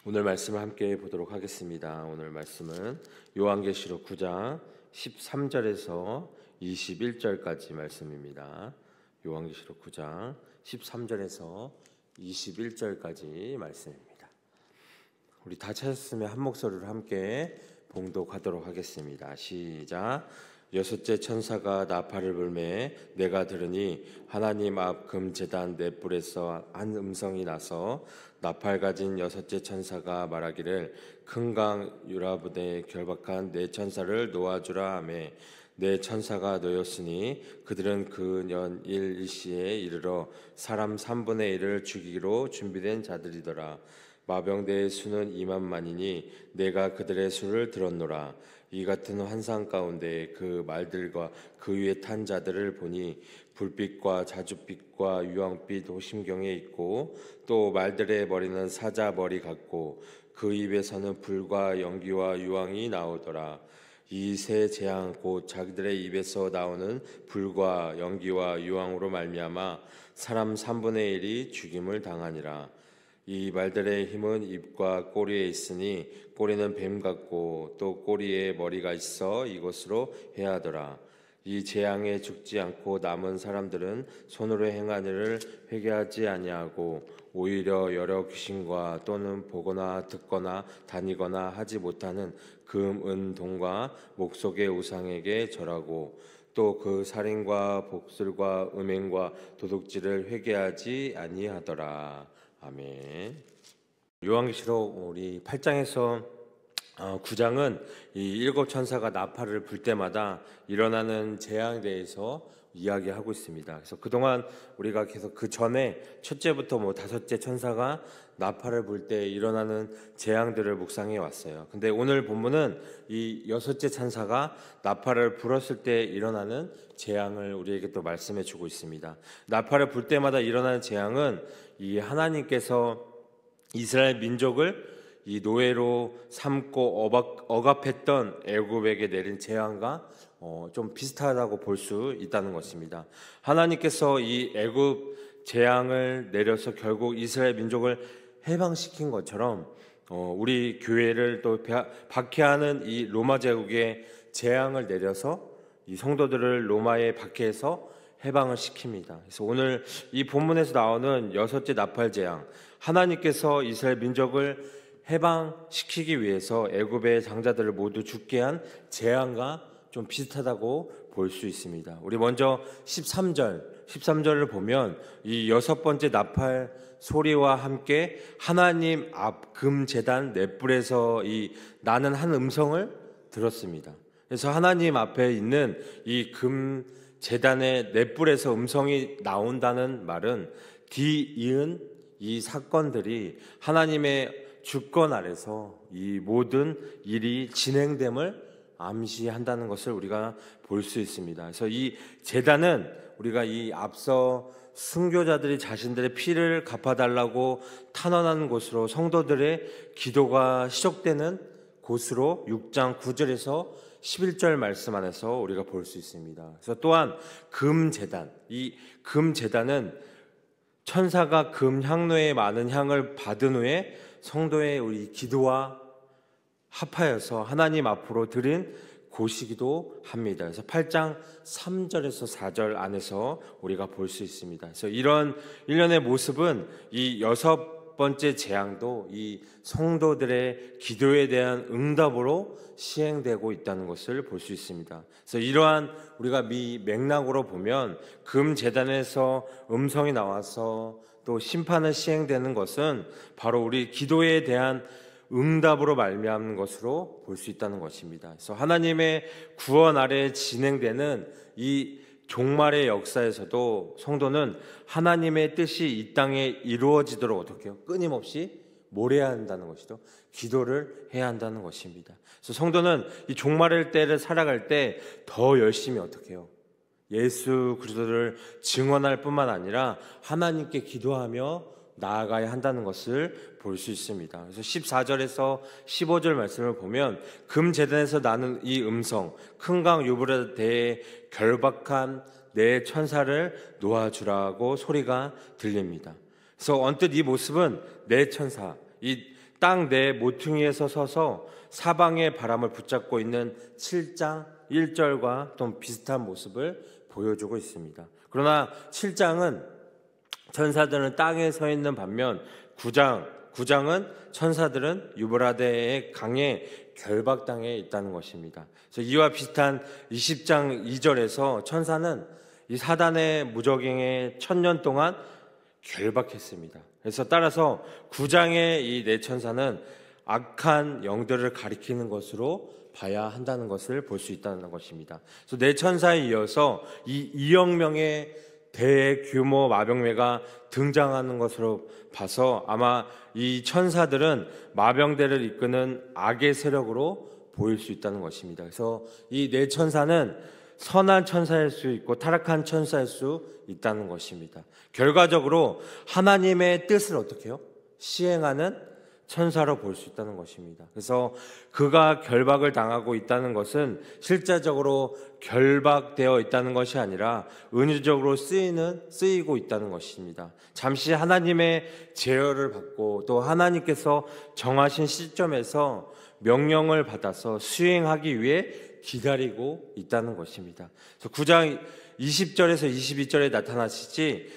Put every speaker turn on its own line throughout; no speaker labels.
오늘 말씀을 함께 보도록 하겠습니다. 오늘 말씀은 요한계시록 9장 13절에서 21절까지 말씀입니다. 요한계시록 9장 13절에서 21절까지 말씀입니다. 우리 다 찾았으면 한 목소리로 함께 봉독하도록 하겠습니다. 시작. 여섯째 천사가 나팔을 불매 내가 들으니 하나님 앞 금제단 네 뿔에서 한 음성이 나서 나팔 가진 여섯째 천사가 말하기를 큰 강 유라부대에 결박한 네 천사를 놓아주라 하며 네 천사가 놓였으니 그들은 그 년 일시에 이르러 사람 3분의 1을 죽이기로 준비된 자들이더라. 마병대의 수는 2만만이니 내가 그들의 수를 들었노라. 이 같은 환상 가운데 그 말들과 그 위에 탄 자들을 보니 불빛과 자줏빛과 유황빛 호심경에 있고 또 말들의 머리는 사자 머리 같고 그 입에서는 불과 연기와 유황이 나오더라. 이 세 재앙 곧 자기들의 입에서 나오는 불과 연기와 유황으로 말미암아 사람 3분의 1이 죽임을 당하니라. 이 말들의 힘은 입과 꼬리에 있으니 꼬리는 뱀 같고 또 꼬리에 머리가 있어 이것으로 해하더라. 이 재앙에 죽지 않고 남은 사람들은 손으로 행한 일을 회개하지 아니하고 오히려 여러 귀신과 또는 보거나 듣거나 다니거나 하지 못하는 금, 은, 동과 목속의 우상에게 절하고 또 그 살인과 복술과 음행과 도둑질을 회개하지 아니하더라. 아멘. 요한계시록 우리 8장에서 9장은 이 일곱 천사가 나팔을 불 때마다 일어나는 재앙에 대해서 이야기하고 있습니다. 그래서 그동안 우리가 계속 그 전에 첫째부터 다섯째 천사가 나팔을 불 때 일어나는 재앙들을 묵상해 왔어요. 근데 오늘 본문은 이 여섯째 천사가 나팔을 불었을 때 일어나는 재앙을 우리에게 또 말씀해 주고 있습니다. 나팔을 불 때마다 일어나는 재앙은 이 하나님께서 이스라엘 민족을 이 노예로 삼고 억압했던 애굽에게 내린 재앙과 좀 비슷하다고 볼 수 있다는 것입니다. 하나님께서 이 애굽 재앙을 내려서 결국 이스라엘 민족을 해방시킨 것처럼 우리 교회를 또 박해하는 이 로마 제국의 재앙을 내려서 이 성도들을 로마의 박해에서 해방을 시킵니다. 그래서 오늘 이 본문에서 나오는 여섯째 나팔 재앙, 하나님께서 이스라엘 민족을 해방시키기 위해서 애굽의 장자들을 모두 죽게 한 재앙과 좀 비슷하다고 볼 수 있습니다. 우리 먼저 13절을 보면 이 여섯 번째 나팔 소리와 함께 하나님 앞 금제단 네 뿔에서 이 나는 한 음성을 들었습니다. 그래서 하나님 앞에 있는 이 금제단의 네 뿔에서 음성이 나온다는 말은 뒤이은 이 사건들이 하나님의 주권 아래서 이 모든 일이 진행됨을 암시한다는 것을 우리가 볼 수 있습니다. 그래서 이 제단은 우리가 이 앞서 순교자들이 자신들의 피를 갚아달라고 탄원하는 곳으로 성도들의 기도가 시작되는 곳으로 6장 9절에서 11절 말씀 안에서 우리가 볼 수 있습니다. 그래서 또한 금제단, 이 금제단은 천사가 금 향로에 많은 향을 받은 후에 성도의 우리 기도와 합하여서 하나님 앞으로 드린 곳이기도 합니다. 그래서 8장 3절에서 4절 안에서 우리가 볼 수 있습니다. 그래서 이런 일련의 모습은 이 여섯 번째 재앙도 이 성도들의 기도에 대한 응답으로 시행되고 있다는 것을 볼 수 있습니다. 그래서 이러한 우리가 맥락으로 보면 금제단에서 음성이 나와서 또 심판을 시행되는 것은 바로 우리 기도에 대한 응답으로 말미암는 것으로 볼 수 있다는 것입니다. 그래서 하나님의 구원 아래 진행되는 이 종말의 역사에서도 성도는 하나님의 뜻이 이 땅에 이루어지도록 어떻게 해요? 끊임없이 뭘 해야 한다는 것이죠? 기도를 해야 한다는 것입니다. 그래서 성도는 이 종말의 때를 살아갈 때 더 열심히 어떻게 해요? 예수 그리스도를 증언할 뿐만 아니라 하나님께 기도하며 나아가야 한다는 것을 볼 수 있습니다. 그래서 14절에서 15절 말씀을 보면 금제단에서 나는 이 음성, 큰 강 유브라데에 결박한 네 천사를 놓아주라고 소리가 들립니다. 그래서 언뜻 이 모습은 네 천사, 이 땅 내 모퉁이에서 서서 사방의 바람을 붙잡고 있는 7장 1절과 좀 비슷한 모습을 보여주고 있습니다. 그러나 7장은 천사들은 땅에 서 있는 반면 9장은 천사들은 유브라데의 강의 결박 땅에 있다는 것입니다. 그래서 이와 비슷한 20장 2절에서 천사는 이 사단의 무적행에 1000년 동안 결박했습니다. 그래서 따라서 9장의 이 네 천사는 악한 영들을 가리키는 것으로 봐야 한다는 것을 볼 수 있다는 것입니다. 그래서 네 천사에 이어서 이 2억 명의 대규모 마병매가 등장하는 것으로 봐서 아마 이 천사들은 마병대를 이끄는 악의 세력으로 보일 수 있다는 것입니다. 그래서 이 네 천사는 선한 천사일 수 있고 타락한 천사일 수 있다는 것입니다. 결과적으로 하나님의 뜻을 어떻게 해요? 시행하는 천사로 볼 수 있다는 것입니다. 그래서 그가 결박을 당하고 있다는 것은 실제적으로 결박되어 있다는 것이 아니라 은유적으로 쓰이고 있다는 것입니다. 잠시 하나님의 제어를 받고 또 하나님께서 정하신 시점에서 명령을 받아서 수행하기 위해 기다리고 있다는 것입니다. 그래서 9장 20절에서 22절에 나타나시지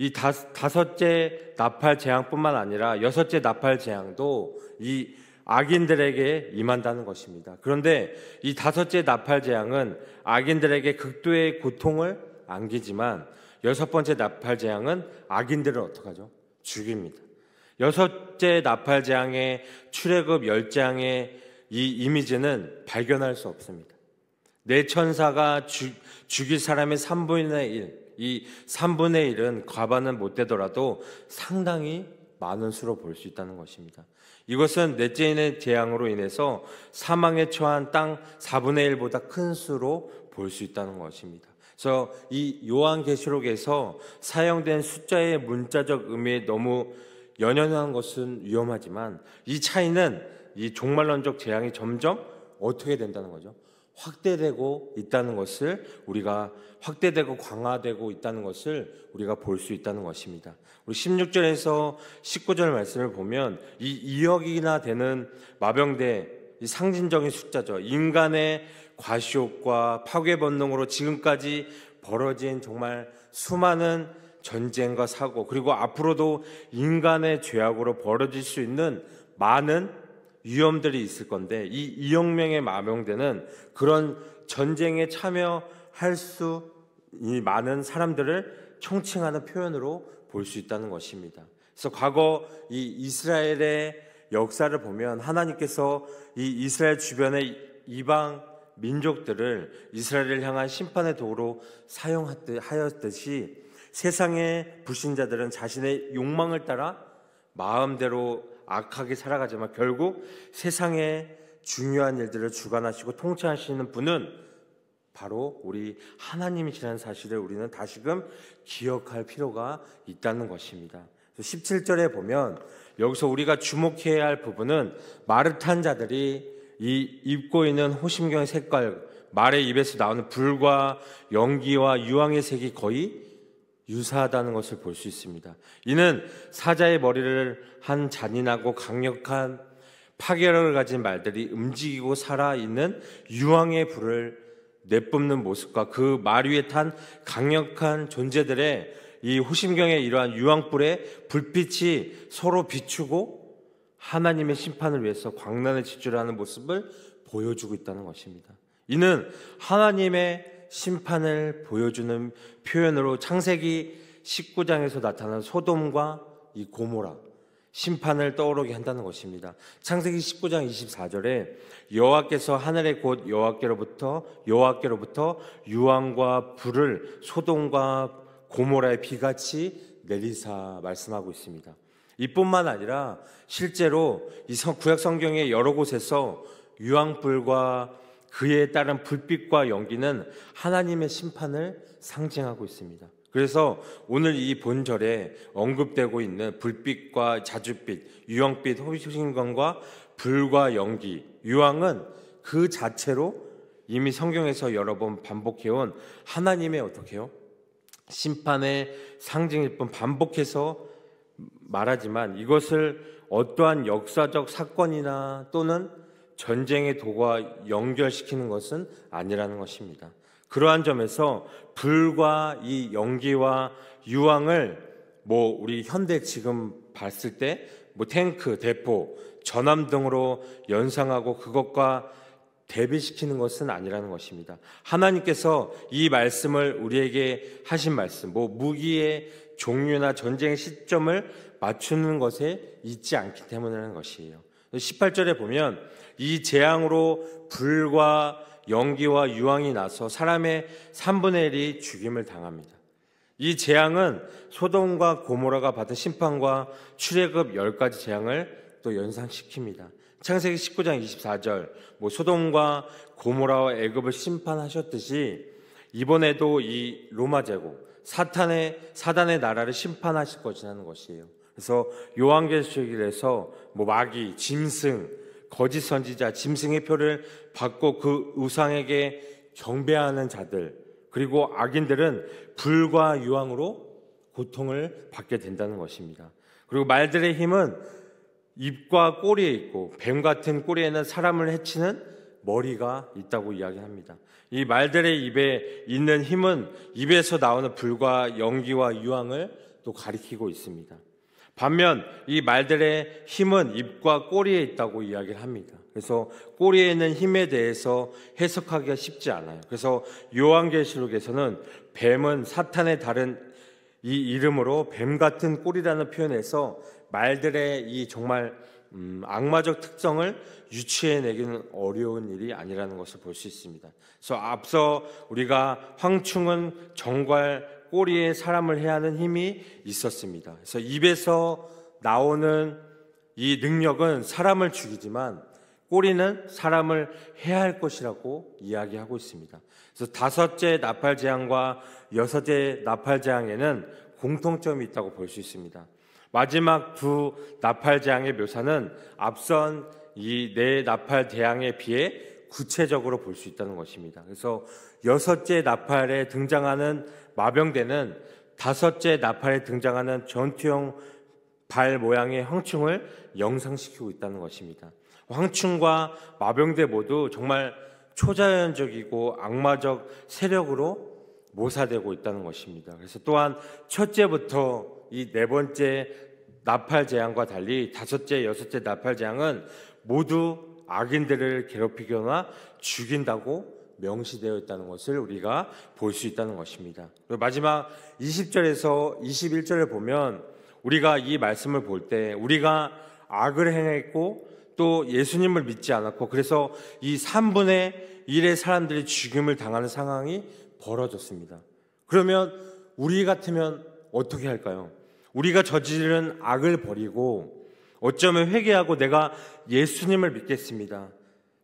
이 다섯째 나팔 재앙뿐만 아니라 여섯째 나팔 재앙도 이 악인들에게 임한다는 것입니다. 그런데 이 다섯째 나팔 재앙은 악인들에게 극도의 고통을 안기지만 여섯 번째 나팔 재앙은 악인들을 어떡하죠? 죽입니다. 여섯째 나팔 재앙의 출애굽 10장의 이 이미지는 발견할 수 없습니다. 네 천사가 죽일 사람의 3분의 1, 이 3분의 1은 과반은 못 되더라도 상당히 많은 수로 볼 수 있다는 것입니다. 이것은 넷째인의 재앙으로 인해서 사망에 처한 땅 4분의 1보다 큰 수로 볼 수 있다는 것입니다. 그래서 이 요한계시록에서 사용된 숫자의 문자적 의미에 너무 연연한 것은 위험하지만 이 차이는 이 종말론적 재앙이 점점 어떻게 된다는 거죠? 확대되고 있다는 것을 우리가 확대되고 강화되고 있다는 것을 우리가 볼 수 있다는 것입니다. 우리 16절에서 19절 말씀을 보면 이 2억이나 되는 마병대, 이 상징적인 숫자죠. 인간의 과시욕과 파괴 본능으로 지금까지 벌어진 정말 수많은 전쟁과 사고, 그리고 앞으로도 인간의 죄악으로 벌어질 수 있는 많은 위험들이 있을 건데, 이 2억 명의 마병대는 그런 전쟁에 참여할 수 이 많은 사람들을 총칭하는 표현으로 볼 수 있다는 것입니다. 그래서 과거 이 이스라엘의 역사를 보면 하나님께서 이 이스라엘 주변의 이방 민족들을 이스라엘을 향한 심판의 도구로 사용하였듯이 세상의 불신자들은 자신의 욕망을 따라 마음대로 악하게 살아가지만 결국 세상의 중요한 일들을 주관하시고 통치하시는 분은 바로 우리 하나님이시라는 사실을 우리는 다시금 기억할 필요가 있다는 것입니다. 17절에 보면 여기서 우리가 주목해야 할 부분은 말을 탄 자들이 이 입고 있는 호심경의 색깔, 말의 입에서 나오는 불과 연기와 유황의 색이 거의 유사하다는 것을 볼 수 있습니다. 이는 사자의 머리를 한 잔인하고 강력한 파괴력을 가진 말들이 움직이고 살아있는 유황의 불을 내뿜는 모습과 그 말 위에 탄 강력한 존재들의 이 호심경의 이러한 유황불의 불빛이 서로 비추고 하나님의 심판을 위해서 광란을 지출하는 모습을 보여주고 있다는 것입니다. 이는 하나님의 심판을 보여주는 표현으로 창세기 19장에서 나타난 소돔과 이 고모라 심판을 떠오르게 한다는 것입니다. 창세기 19장 24절에 여호와께서 하늘의 곧 여호와께로부터 유황과 불을 소돔과 고모라의 비같이 내리사 말씀하고 있습니다. 이뿐만 아니라 실제로 이 구약 성경의 여러 곳에서 유황불과 그에 따른 불빛과 연기는 하나님의 심판을 상징하고 있습니다. 그래서 오늘 이 본절에 언급되고 있는 불빛과 자줏빛, 유황빛, 호심경과 불과 연기, 유황은 그 자체로 이미 성경에서 여러 번 반복해온 하나님의 어떻게 해요? 심판의 상징일 뿐 반복해서 말하지만 이것을 어떠한 역사적 사건이나 또는 전쟁의 도구와 연결시키는 것은 아니라는 것입니다. 그러한 점에서 불과 이 연기와 유황을 우리 현대 지금 봤을 때 탱크, 대포, 전함 등으로 연상하고 그것과 대비시키는 것은 아니라는 것입니다. 하나님께서 이 말씀을 우리에게 하신 말씀, 무기의 종류나 전쟁의 시점을 맞추는 것에 있지 않기 때문이라는 것이에요. 18절에 보면 이 재앙으로 불과 연기와 유황이 나서 사람의 3분의 1이 죽임을 당합니다. 이 재앙은 소돔과 고모라가 받은 심판과 출애굽 10가지 재앙을 또 연상시킵니다. 창세기 19장 24절 소돔과 고모라와 애굽을 심판하셨듯이 이번에도 이 로마 제국 사단의 나라를 심판하실 것이라는 것이에요. 그래서 요한계시록에서 마귀, 짐승, 거짓 선지자, 짐승의 표를 받고 그 우상에게 경배하는 자들, 그리고 악인들은 불과 유황으로 고통을 받게 된다는 것입니다. 그리고 말들의 힘은 입과 꼬리에 있고 뱀 같은 꼬리에는 사람을 해치는 머리가 있다고 이야기합니다. 이 말들의 입에 있는 힘은 입에서 나오는 불과 연기와 유황을 또 가리키고 있습니다. 반면 이 말들의 힘은 입과 꼬리에 있다고 이야기를 합니다. 그래서 꼬리에 있는 힘에 대해서 해석하기가 쉽지 않아요. 그래서 요한계시록에서는 뱀은 사탄의 다른 이 이름으로 뱀 같은 꼬리라는 표현에서 말들의 이 정말 악마적 특성을 유추해내기는 어려운 일이 아니라는 것을 볼 수 있습니다. 그래서 앞서 우리가 황충은 정괄 꼬리에 사람을 해야 하는 힘이 있었습니다. 그래서 입에서 나오는 이 능력은 사람을 죽이지만 꼬리는 사람을 해야 할 것이라고 이야기하고 있습니다. 그래서 5째 나팔재앙과 6째 나팔재앙에는 공통점이 있다고 볼 수 있습니다. 마지막 2 나팔재앙의 묘사는 앞선 이 4 나팔대왕에 비해 구체적으로 볼 수 있다는 것입니다. 그래서 6째 나팔에 등장하는 마병대는 5째 나팔에 등장하는 전투용 발 모양의 황충을 영상시키고 있다는 것입니다. 황충과 마병대 모두 정말 초자연적이고 악마적 세력으로 모사되고 있다는 것입니다. 그래서 또한 첫째부터 이 4번째 나팔재앙과 달리 5째, 6째 나팔재앙은 모두 악인들을 괴롭히거나 죽인다고 명시되어 있다는 것을 우리가 볼 수 있다는 것입니다. 그리고 마지막 20절에서 21절을 보면 우리가 이 말씀을 볼 때 우리가 악을 행했고 또 예수님을 믿지 않았고 그래서 이 3분의 1의 사람들이 죽임을 당하는 상황이 벌어졌습니다. 그러면 우리 같으면 어떻게 할까요? 우리가 저지른 악을 버리고 어쩌면 회개하고 내가 예수님을 믿겠습니다.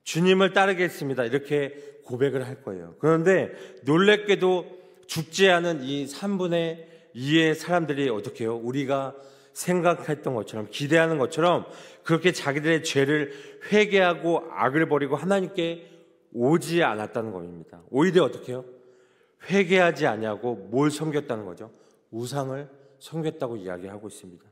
주님을 따르겠습니다. 이렇게 고백을 할 거예요. 그런데 놀랍게도 죽지 않은 이 3분의 2의 사람들이 어떻게 해요? 우리가 생각했던 것처럼 기대하는 것처럼 그렇게 자기들의 죄를 회개하고 악을 버리고 하나님께 오지 않았다는 겁니다. 오히려 어떻게 해요? 회개하지 아니하고 뭘 섬겼다는 거죠? 우상을 섬겼다고 이야기하고 있습니다.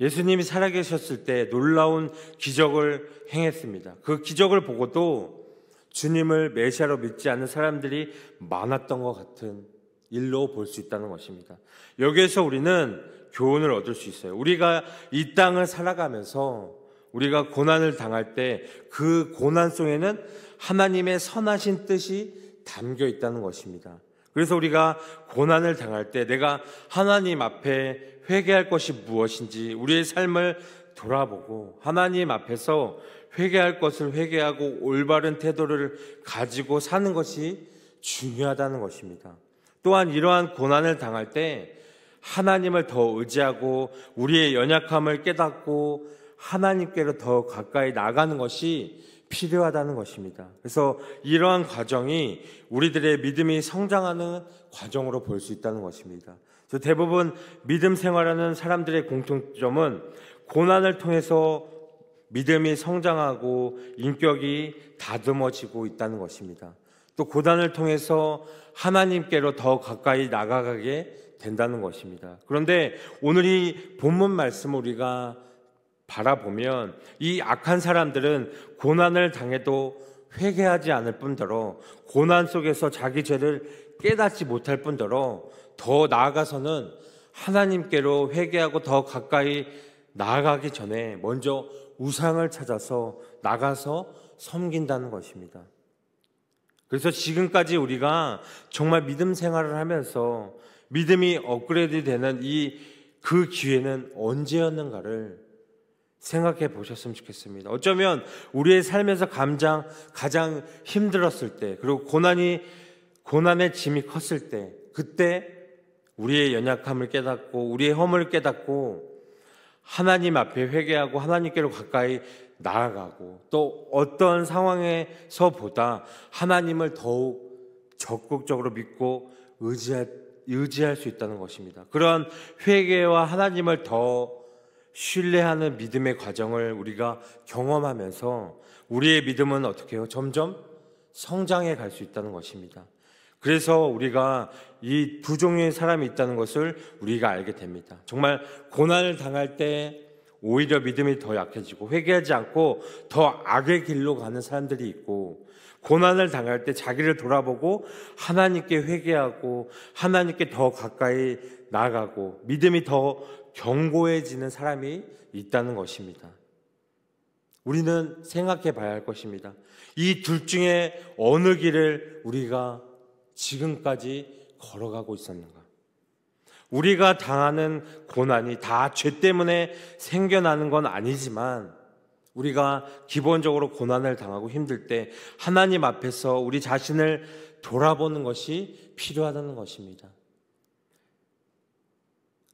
예수님이 살아계셨을 때 놀라운 기적을 행했습니다. 그 기적을 보고도 주님을 메시아로 믿지 않는 사람들이 많았던 것 같은 일로 볼 수 있다는 것입니다. 여기에서 우리는 교훈을 얻을 수 있어요. 우리가 이 땅을 살아가면서 우리가 고난을 당할 때 그 고난 속에는 하나님의 선하신 뜻이 담겨 있다는 것입니다. 그래서 우리가 고난을 당할 때 내가 하나님 앞에 회개할 것이 무엇인지 우리의 삶을 돌아보고 하나님 앞에서 회개할 것을 회개하고 올바른 태도를 가지고 사는 것이 중요하다는 것입니다. 또한 이러한 고난을 당할 때 하나님을 더 의지하고 우리의 연약함을 깨닫고 하나님께로 더 가까이 나가는 것이 필요하다는 것입니다. 그래서 이러한 과정이 우리들의 믿음이 성장하는 과정으로 볼 수 있다는 것입니다. 그래서 대부분 믿음 생활하는 사람들의 공통점은 고난을 통해서 믿음이 성장하고 인격이 다듬어지고 있다는 것입니다. 또 고난을 통해서 하나님께로 더 가까이 나아가게 된다는 것입니다. 그런데 오늘 이 본문 말씀을 우리가 바라보면 이 악한 사람들은 고난을 당해도 회개하지 않을 뿐더러 고난 속에서 자기 죄를 깨닫지 못할 뿐더러 더 나아가서는 하나님께로 회개하고 더 가까이 나아가기 전에 먼저 우상을 찾아서 나가서 섬긴다는 것입니다. 그래서 지금까지 우리가 정말 믿음 생활을 하면서 믿음이 업그레이드 되는 그 기회는 언제였는가를 생각해 보셨으면 좋겠습니다. 어쩌면 우리의 삶에서 가장 힘들었을 때, 그리고 고난의 짐이 컸을 때, 그때 우리의 연약함을 깨닫고 우리의 허물을 깨닫고 하나님 앞에 회개하고 하나님께로 가까이 나아가고 또 어떤 상황에서보다 하나님을 더욱 적극적으로 믿고 의지할 수 있다는 것입니다. 그런 회개와 하나님을 더 신뢰하는 믿음의 과정을 우리가 경험하면서 우리의 믿음은 어떻게 해요? 점점 성장해 갈 수 있다는 것입니다. 그래서 우리가 이 두 종류의 사람이 있다는 것을 우리가 알게 됩니다. 정말 고난을 당할 때 오히려 믿음이 더 약해지고 회개하지 않고 더 악의 길로 가는 사람들이 있고, 고난을 당할 때 자기를 돌아보고 하나님께 회개하고 하나님께 더 가까이 나아가고 믿음이 더 견고해지는 사람이 있다는 것입니다. 우리는 생각해 봐야 할 것입니다. 이 둘 중에 어느 길을 우리가 지금까지 걸어가고 있었는가? 우리가 당하는 고난이 다 죄 때문에 생겨나는 건 아니지만 우리가 기본적으로 고난을 당하고 힘들 때 하나님 앞에서 우리 자신을 돌아보는 것이 필요하다는 것입니다.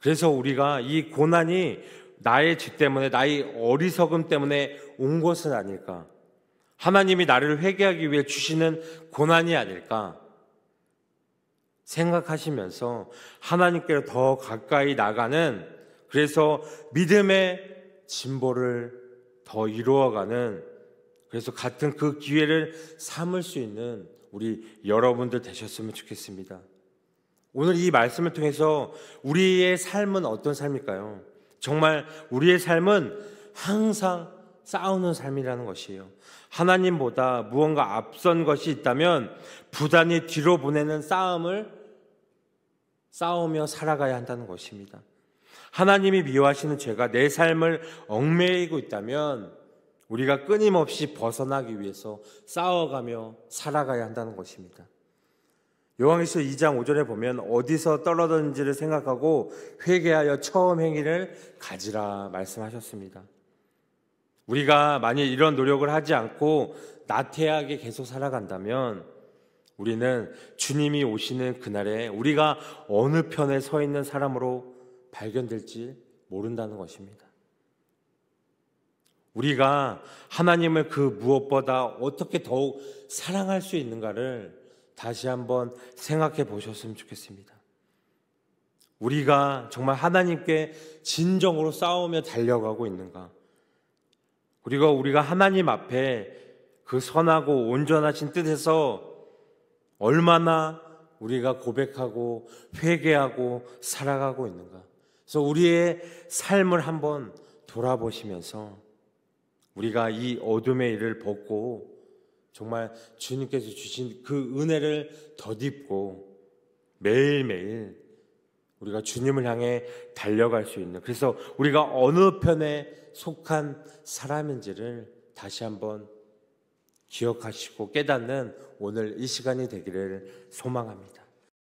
그래서 우리가 이 고난이 나의 죄 때문에, 나의 어리석음 때문에 온 것은 아닐까? 하나님이 나를 회개하기 위해 주시는 고난이 아닐까? 생각하시면서 하나님께로 더 가까이 나가는, 그래서 믿음의 진보를 더 이루어가는, 그래서 같은 그 기회를 삼을 수 있는 우리 여러분들 되셨으면 좋겠습니다. 오늘 이 말씀을 통해서 우리의 삶은 어떤 삶일까요? 정말 우리의 삶은 항상 싸우는 삶이라는 것이에요. 하나님보다 무언가 앞선 것이 있다면 부단히 뒤로 보내는 싸우며 살아가야 한다는 것입니다. 하나님이 미워하시는 죄가 내 삶을 얽매이고 있다면 우리가 끊임없이 벗어나기 위해서 싸워가며 살아가야 한다는 것입니다. 요한계시록 2장 5절에 보면 어디서 떨어졌는지를 생각하고 회개하여 처음 행위를 가지라 말씀하셨습니다. 우리가 만약 이런 노력을 하지 않고 나태하게 계속 살아간다면 우리는 주님이 오시는 그날에 우리가 어느 편에 서 있는 사람으로 발견될지 모른다는 것입니다. 우리가 하나님을 그 무엇보다 어떻게 더욱 사랑할 수 있는가를 다시 한번 생각해 보셨으면 좋겠습니다. 우리가 정말 하나님께 진정으로 싸우며 달려가고 있는가? 그리고 우리가 하나님 앞에 그 선하고 온전하신 뜻에서 얼마나 우리가 고백하고 회개하고 살아가고 있는가? 그래서 우리의 삶을 한번 돌아보시면서 우리가 이 어둠의 일을 벗고 정말 주님께서 주신 그 은혜를 덧입고 매일매일 우리가 주님을 향해 달려갈 수 있는, 그래서 우리가 어느 편에 속한 사람인지를 다시 한번 기억하시고 깨닫는 오늘 이 시간이 되기를 소망합니다.